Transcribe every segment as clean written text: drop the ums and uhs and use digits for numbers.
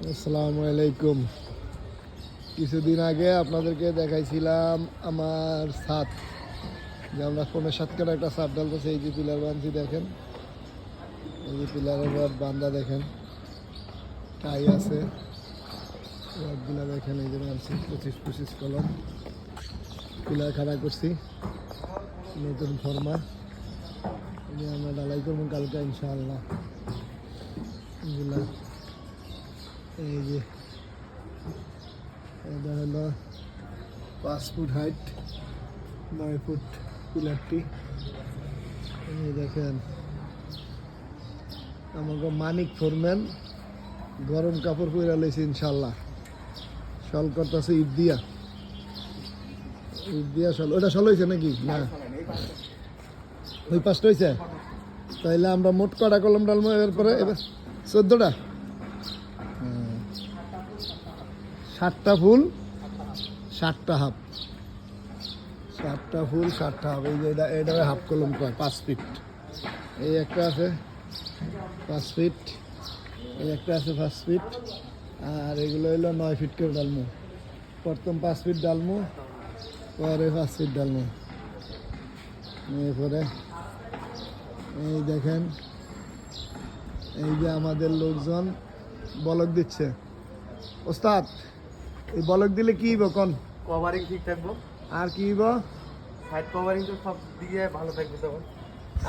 আসসালামু আলাইকুম। কিছুদিন আগে আপনাদেরকে দেখাইছিলাম আমার ছাদ, যে আমরা 5-7 কাটা একটা ছাদ ডালতেছি। এই যে পিলার বাঁধছি দেখেন, এই যে পিলারের রড বান্ধা দেখেন, টাই আছে, রডগুলা দেখেন, এই যে বাঁধছি 25-25 কলম পিলার খাড়া করছি, নতুন ফর্মা। এই যে আমরা ডালাই করবো কালকে ইনশাআল্লাহ। এগুলা এই যে এটা হলো 5 ফুট হাইট, 9 ফুট পিলারটি। এই দেখেন আমাকে মানিক ফোরম্যান গরম কাপড় পরে লইছে ইনশাল্লাহ। শল করতেছে ইট দিয়া শল। ওটা শল হয়েছে নাকি? না, ওই পাঁচটা হয়েছে। তাইলে আমরা মোট কটা কলম ডালবো এরপরে? এবার 14টা, 7টা ফুল 7টা হাফ, 7টা ফুল 7টা হাফ। এই যে এটা হাফ কলম কয় 5 ফিট। এই একটা আছে 5 ফিট, এই একটা আছে 5 ফিট, আর এগুলো হইলো 9 ফিট করে ডালমু। প্রথম 5 ফিট ডালমু, পরে 5 ফিট ডালমু। এরপরে এই দেখেন, এই যে আমাদের লোকজন বলক দিচ্ছে। ওস্তাদ, এই বলক দিলে কি হইব কোন? কভারিং ঠিক থাকবো। আর কি হইব? সাইড কভারিং তো সব দিকে ভালো থাকবে তখন।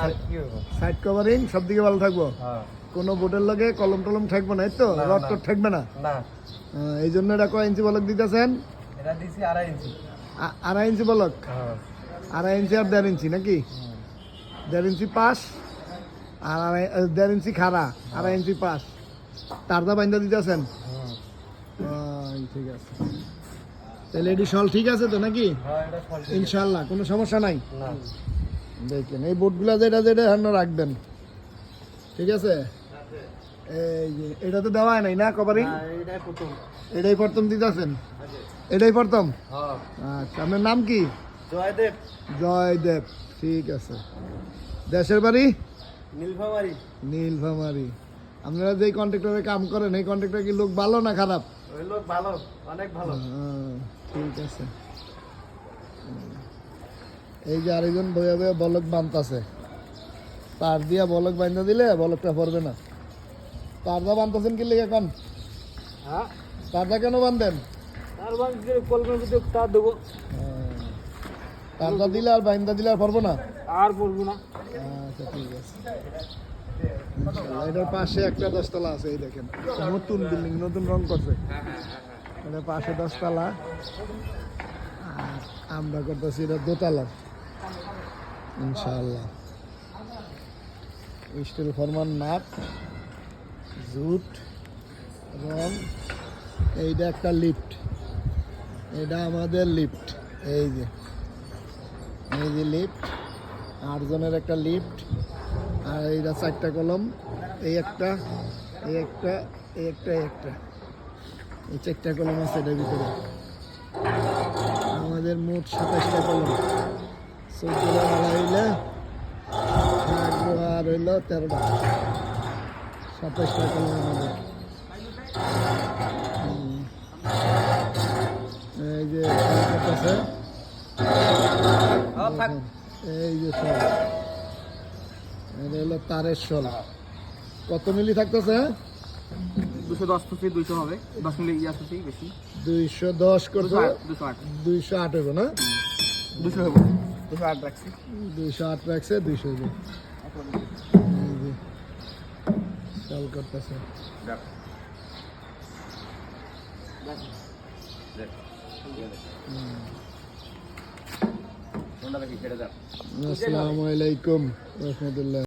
আর কি হইব? সাইড কভারিং সব দিকে ভালো থাকবো। হ্যাঁ। কোনো বোর্ডের লগে কলম টলম থাকবে না, এই তো? না, রড না। টড থাকবে না। না, এই জন্য এটা কয় ইঞ্চি বলক দিতেছেন? এটা দিছি 2.5 ইঞ্চি। 2.5 ইঞ্চি বলক। হ্যাঁ। 2.5 ইঞ্চি আর 1.5 ইঞ্চি নাকি? 1.5 ইঞ্চি পাশ, আর 1.5 ইঞ্চি খাড়া, 2.5 ইঞ্চি পাশ। তারদা বাইন্দা দিতেছেন? ঠিক আছে। তাহলে এটি শল ঠিক আছে তো নাকি? হ্যাঁ, এটা ফল ঠিক। ইনশাল্লাহ কোনো সমস্যা নাই। না। দেখেন এই বোর্ডগুলো যেটা যেটা রাখবেন, ঠিক আছে? এই যে এটা তো দেওয়া নাই না কভারিং? না, এটাই প্রথম। এটাই প্রথম দিতেছেন? এটাই প্রথম? হ্যাঁ। আচ্ছা, আপনার নাম কি? জয়দেব। জয়দেব, ঠিক আছে। দেশের বাড়ি? নীলফামারী। নীলফামারী। আপনারা যে কন্ট্রাক্টরে কাম করেন, এই কন্ট্রাক্টর কি লোক ভালো না খারাপ? ওই লোক ভালো, অনেক ভালো। ঠিক আছে। এই যে আরেকজন বইয়া বইয়া বলক বানতাছে, তার দিয়া বলক বান্ধা দিলে বলকটা পড়বে না। তারদা বানতেছেন কি লেগে এখন? হ্যাঁ, তারদা কেন বান্ধেন? তার বাংলা কলমের ভিতরে তার দেবো। তারদা দিলে আর বান্ধা দিলে আর পড়বো না? আর বলবো না। আচ্ছা, ঠিক আছে। ইনশাআল্লাহ। এটার পাশে একটা 10 তলা আছে, এই দেখেন, নতুন বিল্ডিং, নতুন রং করছে। এটার পাশে 10 তলা, আর আমরা করতেছি এটা 2 তলা ইনশাআল্লাহ। স্টিল ফরমান নাট, জুট, রং। এইটা একটা লিফট, এটা আমাদের লিফট। এই যে লিফট, 8 জনের একটা লিফট। আর এইটা 4টা কলম, এই একটা, এই একটা, এই একটা, এই একটা, এই 4টা কলম আছে এটার ভিতরে। আমাদের মোট 27টা কলম। 14টা ভাড়া হইলে আর হইল 13টা, 27টা কলম আমাদের। এই যে আছে, এই যে সব, এটা হলো তারের শল। কত মিলি থাকতেছে? 210 থেকে 200 হবে। 10 মিলি ইয়া আছে বেশি। 210 করতে 208। 208 হবে না? 200 হবে। 208 রাখছি। 208 রাখছে, 200 হবে। এই যে শল করতেছে। আসসালামু আলাইকুম রহমতুল্লাহ।